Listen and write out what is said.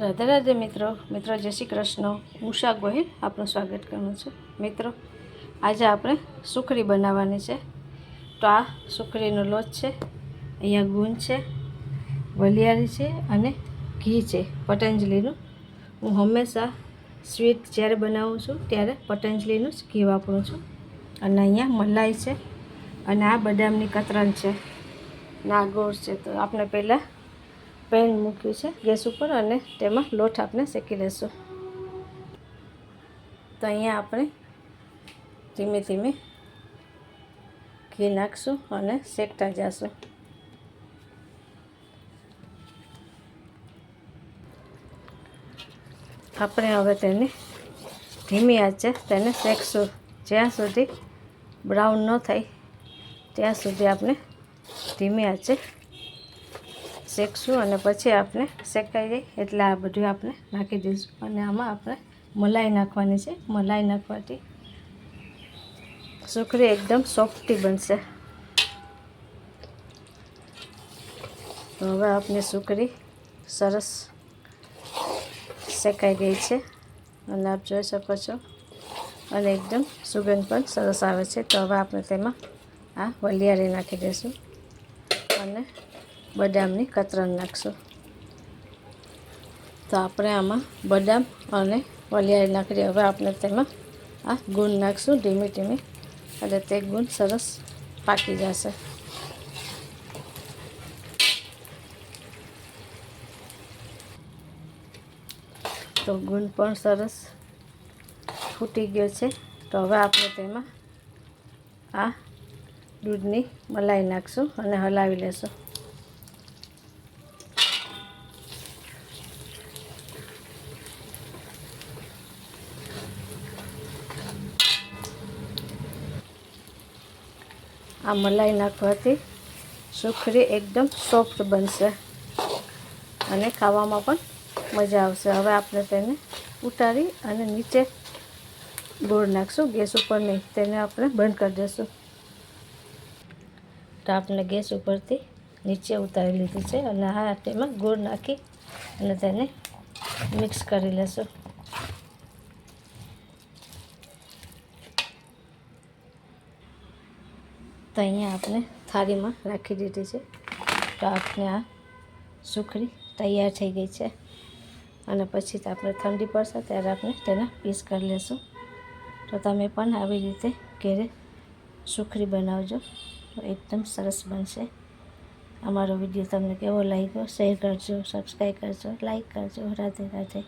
રાધે રાધે મિત્રો જય શ્રી કૃષ્ણ। ઉષા ગોહિલ આપનું સ્વાગત કરું છું। મિત્રો આજે આપણે સુખડી બનાવવાની છે। તો આ સુખડીનો લોટ છે, અહીંયા ગુંદ છે, વલિયારી છે અને ઘી છે પતંજલિનું। હું હંમેશા સ્વીટ જ્યારે બનાવું છું ત્યારે પતંજલિનું જ ઘી વાપરું છું। અને અહીંયા મલાઈ છે અને આ બદામની કતરણ છે અને આ ગોળ છે। તો આપણે પહેલાં પેન મૂક્યું છે ગેસ ઉપર અને તેમાં લોટ આપણે શેકી લઈશું। તો અહીંયા આપણે ધીમે ધીમે ઘી નાખશું અને શેકતા જઈશું। આપણે હવે તેને ધીમી આંચે તેને શેકશું જ્યાં સુધી બ્રાઉન ન થાય ત્યાં સુધી આપણે ધીમી આંચે શેકશું અને પછી આપણે શેકાઈ જાય એટલે આ બધું આપણે નાખી દઈશું। અને આમાં આપણે મલાઈ નાખવાની છે। મલાઈ નાખવાથી સુખડી એકદમ સોફ્ટી બનશે। તો હવે આપણી સુખડી સરસ શેકાઈ ગઈ છે અને આપ જોઈ શકો છો અને એકદમ સુગંધ પણ સરસ આવે છે। તો હવે આપણે તેમાં આ વલિયારી નાખી દઈશું અને બદામની કતરણ નાખશું। તો આપણે આમાં બદામ અને વલિયારી નાખી દઈએ। હવે આપણે તેમાં આ ગુંદ નાખશું ધીમે ધીમે એટલે તે ગુંદ સરસ પાકી જશે। તો ગુંદ પણ સરસ ફૂટી ગયો છે। તો હવે આપણે તેમાં આ દૂધની મલાઈ નાખશું અને હલાવી લેશું। આ મલાઈ નાખવાથી સુખડી એકદમ સોફ્ટ બનશે અને ખાવામાં પણ મજા આવશે। હવે આપણે તેને ઉતારી અને નીચે ગોળ નાખશું, ગેસ ઉપર નહીં, તેને આપણે બંધ કરી દઈશું। તો આપણે ગેસ ઉપરથી નીચે ઉતારી લીધી છે અને આ તેમાં ગોળ નાખી અને તેને મિક્સ કરી લેશું। તો અહીંયા આપણે થાળીમાં રાખી દીધી છે। તો આપણે આ સુખડી તૈયાર થઈ ગઈ છે અને પછી આપણે ઠંડી પડશે ત્યારે આપણે તેના પીસ કરી લઈશું। તો તમે પણ આવી રીતે ઘરે સુખડી બનાવજો, તો એકદમ સરસ બનશે। અમારો વિડીયો તમને કેવો લાગ્યો શેર કરજો, સબસ્ક્રાઈબ કરજો, લાઈક કરજો। રાધે રાધે।